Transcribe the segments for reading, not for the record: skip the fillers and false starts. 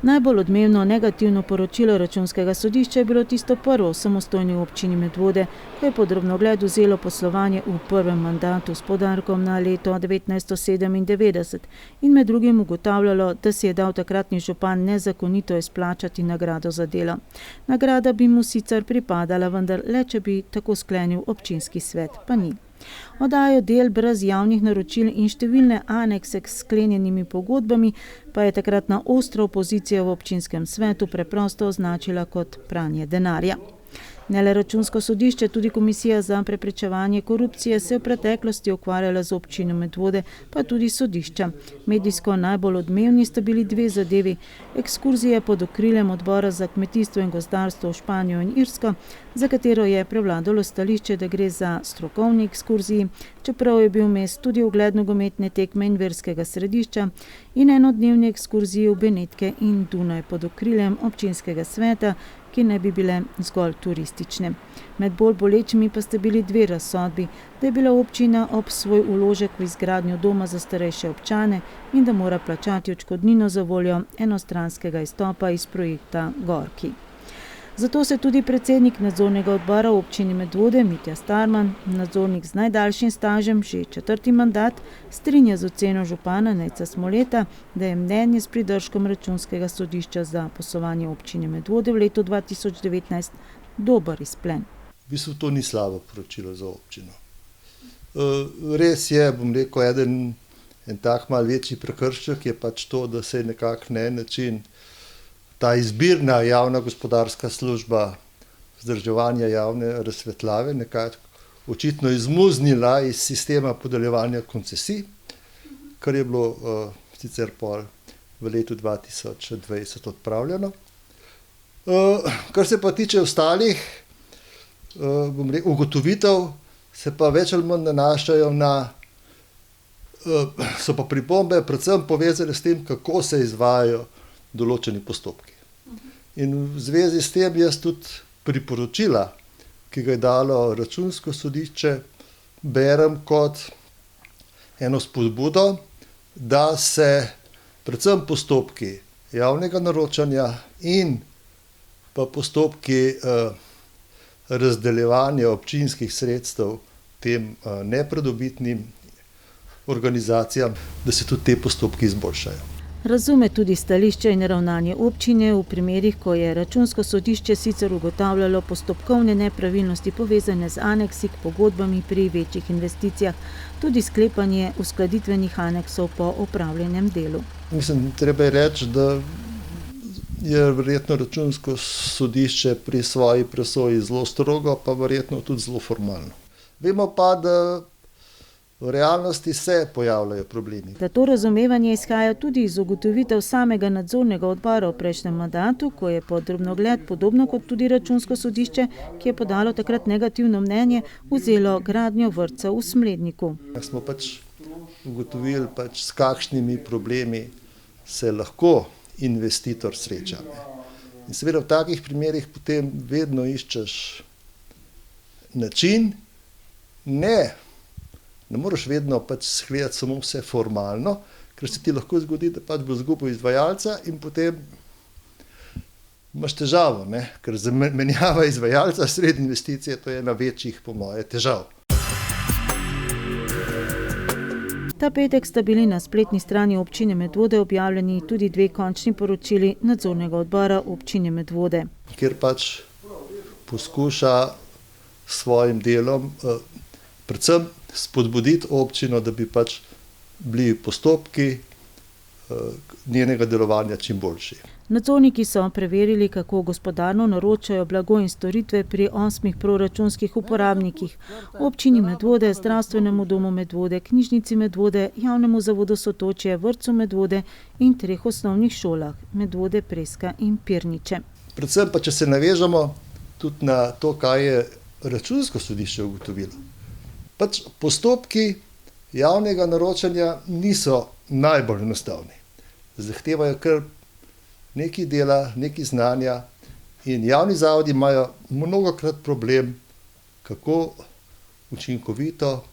Najbolj odmevno negativno poročilo Računskega sodišča je bilo tisto prvo v samostojni občini Medvode, ko je pod drobnogled vzelo poslovanje v prvem mandatu s poudarkom na leto 1997 in med drugim ugotavljalo, da si je dal takratni župan nezakonito izplačati nagrado za delo. Nagrada bi mu sicer pripadala, vendar le, če bi tako sklenil občinski svet, pa ni. Oddajo del brez javnih naročil in številne anekse k sklenjenimi pogodbami pa je takratna ostra opozicija v občinskem svetu preprosto označila kot pranje denarja. Ne le Računsko sodišče, tudi Komisija za preprečevanje korupcije se je v preteklosti ukvarjala z občino Medvode, pa tudi sodišča. Medijsko najbolj odmevni sta bili dve zadevi: ekskurzije pod okriljem Odbora za kmetijstvo in gozdarstvo v Španijo in Irsko, za katero je prevladalo stališče, da gre za strokovni ekskurziji, čeprav je bil vmes tudi ogled nogometne tekme in verskega središča, in enodnevni ekskurziji v Benetke in Dunaj pod okriljem občinskega sveta, ki ne bi bile zgolj turistične. Med bolj bolečimi pa sta bili dve razsodbi, da je bila občina ob svoj vložek v izgradnjo doma za starejše občane in da mora plačati odškodnino za voljo enostranskega izstopa iz projekta Gorki. Zato se tudi predsednik nadzornega odbora občine Medvode, Mitja Starman, nadzornik z najdaljšim stažem, že 4. mandat, strinja z oceno župana Nejca Smoleta, da je mnenje s pridržkom Računskega sodišča za poslovanje občine Medvode v letu 2019 dober izplen. V bistvu to ni slabo poročilo za občino. Res je, bom rekel, en tak mal večji prekršek je pač to, da se je nekako na en način ta izbirna javna gospodarska služba vzdrževanja javne razsvetljave nekako očitno izmuznila iz sistema podeljevanja koncesij, kar je bilo sicer pol v letu 2020 odpravljeno. Kar se pa tiče ostalih ugotovitev, se pa več ali manj nanašajo na, so pa pripombe predvsem povezane s tem, kako se izvajajo določeni postopki. In v zvezi s tem jaz tudi priporočila, ki ga je dalo Računsko sodišče, berem kot eno spodbudo, da se predvsem postopki javnega naročanja in pa postopki razdeljevanja občinskih sredstev tem nepridobitnim organizacijam, da se tudi te postopki izboljšajo. Razume tudi stališče in ravnanje občine v primerih, ko je Računsko sodišče sicer ugotavljalo postopkovne nepravilnosti povezane z aneksi k pogodbami pri večjih investicijah, tudi sklepanje uskladitvenih aneksov po opravljenem delu. Mislim, treba je reči, da je verjetno Računsko sodišče pri svoji presoji zelo strogo, pa verjetno tudi zelo formalno. Vemo pa, da v realnosti se pojavljajo problemi. Da to razumevanje izhaja tudi iz ugotovitev samega nadzornega odbora v prejšnjem mandatu, ko je pod drobnogled, podobno kot tudi Računsko sodišče, ki je podalo takrat negativno mnenje, vzelo gradnjo vrtca v Smledniku. Smo pač ugotovili, s kakšnimi problemi se lahko investitor sreča. In seveda v takih primerih potem vedno iščeš način, ne moreš vedno gledati samo vse formalno, ker se ti lahko zgodi, da bo izgubil izvajalca in potem imaš težavo, ker zamenjava izvajalca sredi investicije, to je ena večjih, po moje, težav. Ta petek sta bili na spletni strani občine Medvode objavljeni tudi dve končni poročili nadzornega odbora občine Medvode. Kjer poskuša s svojim delom predvsem spodbuditi občino, da bi bili postopki njenega delovanja čim boljši. Nadzorniki so preverili, kako gospodarno naročajo blago in storitve pri 8 proračunskih uporabnikih: občini Medvode, Zdravstvenemu domu Medvode, Knjižnici Medvode, Javnemu zavodu Sotočje, Vrtcu Medvode in 3 osnovnih šolah: Medvode, Preska in Pirniče. Predvsem pa, če se navežemo tudi na to, kaj je Računsko sodišče ugotovilo. Postopki javnega naročanja niso najbolj enostavni. Zahtevajo kar nekaj dela, nekaj znanja in javni zavodi imajo mnogokrat problem, kako učinkovito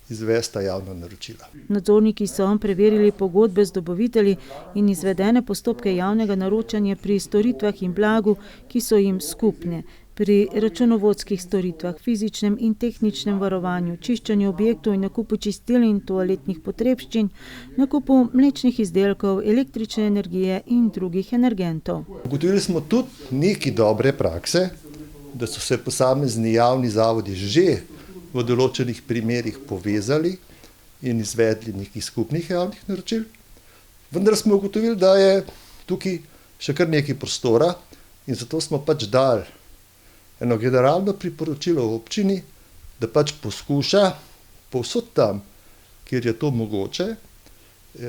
izvesti ta javna naročila. Nadzorniki so preverili pogodbe z dobavitelji in izvedene postopke javnega naročanja pri storitvah in blagu, ki so jim skupne. Pri računovodskih storitvah, fizičnem in tehničnem varovanju, čiščenju objektov in nakupu čistil in toaletnih potrebščin, nakupu mlečnih izdelkov, električne energije in drugih energentov. Ugotovili smo tudi nekaj dobre prakse, da so se posamezni javni zavodi že v določenih primerih povezali in izvedli nekih skupnih javnih naročil. Vendar smo ugotovili, da je tukaj še kar nekaj prostora in zato smo pač dali eno generalno priporočilo v občini, da pač poskuša povsod tam, kjer je to mogoče,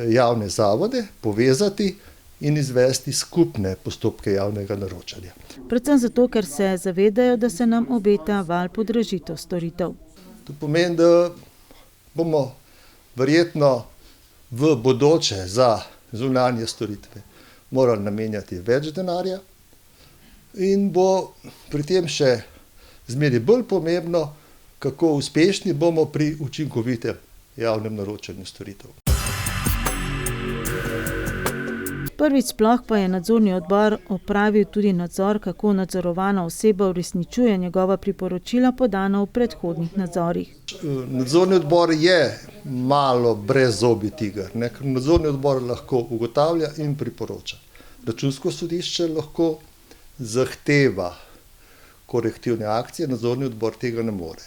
javne zavode povezati in izvesti skupne postopke javnega naročanja. Predvsem zato, ker se zavedajo, da se nam obeta val podražitev storitev. To pomeni, da bomo verjetno v bodoče za zunanje storitve morali namenjati več denarja in bo pri tem še zmeraj bolj pomembno, kako uspešni bomo pri učinkovitem javnem naročanju storitev. Prvič sploh pa je nadzorni odbor opravil tudi nadzor, kako nadzorovana oseba uresničuje njegova priporočila podana v predhodnih nadzorih. Nadzorni odbor je malo brezzobi tiger, ne? Ker nadzorni odbor lahko ugotavlja in priporoča. Računsko sodišče lahko zahteva korektivne akcije, nadzorni odbor tega ne more.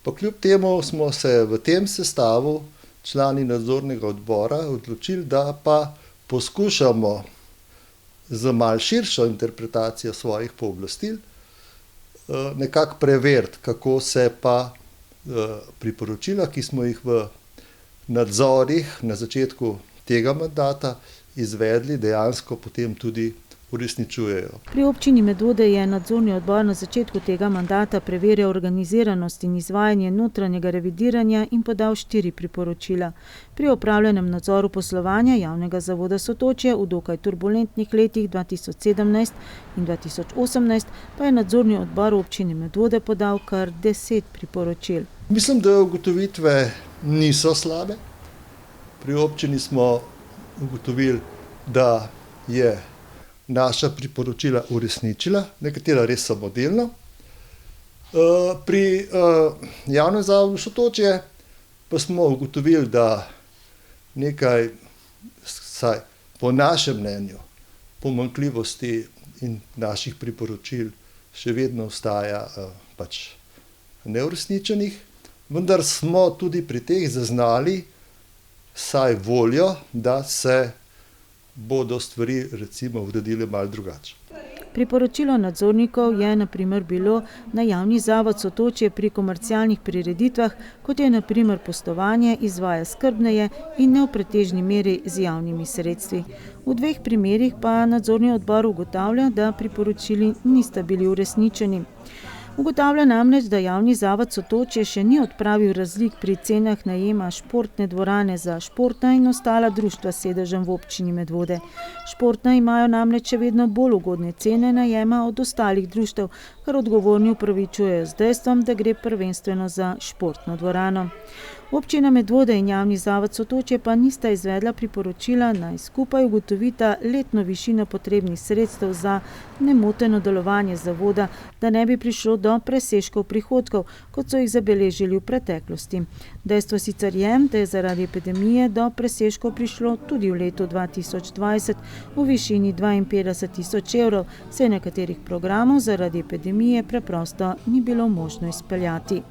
Pa kljub temu smo se v tem sestavu člani nadzornega odbora odločili, da pa poskušamo z malo širšo interpretacijo svojih pooblastil nekako preveriti, kako se pa priporočila, ki smo jih v nadzorih na začetku tega mandata izvedli, dejansko potem tudi uresničujejo. Pri občini Medvode je nadzorni odbor na začetku tega mandata preverjal organiziranost in izvajanje notranjega revidiranja in podal 4 priporočila. Pri opravljenem nadzoru poslovanja javnega zavoda Sotočje v dokaj turbulentnih letih 2017 in 2018 pa je nadzorni odbor občine Medvode podal kar 10 priporočil. Mislim, da ugotovitve niso slabe. Pri občini smo ugotovili, da je naša priporočila uresničila, nekatera res samodelno. Pri javnem zavodu Sotočje pa smo ugotovili, da nekaj, vsaj po našem mnenju, pomanjkljivosti in naših priporočil še vedno ostaja pač neuresničenih, vendar smo tudi pri teh zaznali vsaj voljo, da se bodo stvari recimo uredile malo drugače. Priporočilo nadzornikov je na primer bilo, da javni zavod Sotočje pri komercialnih prireditvah, kot je na primer postovanje, izvaja skrbneje in ne v pretežni meri z javnimi sredstvi. V 2 primerih pa nadzorni odbor ugotavlja, da priporočili nista bili uresničeni. Ugotavlja namreč, da javni zavod Sotočje še ni odpravil razlik pri cenah najema športne dvorane za športna in ostala društva s sedežem v občini Medvode. Športna imajo namreč še vedno bolj ugodne cene najema od ostalih društev, kar odgovorni upravičujejo z dejstvom, da gre prvenstveno za športno dvorano. Občina Medvode in javni zavod Sotočje pa nista izvedla priporočila, naj skupaj ugotovita letno višino potrebnih sredstev za nemoteno delovanje zavoda, da ne bi prišlo do presežkov prihodkov, kot so jih zabeležili v preteklosti. Dejstvo sicer je, da je zaradi epidemije do presežkov prišlo tudi v letu 2020 v višini 52.000 evrov, saj nekaterih programov zaradi epidemije preprosto ni bilo možno izpeljati.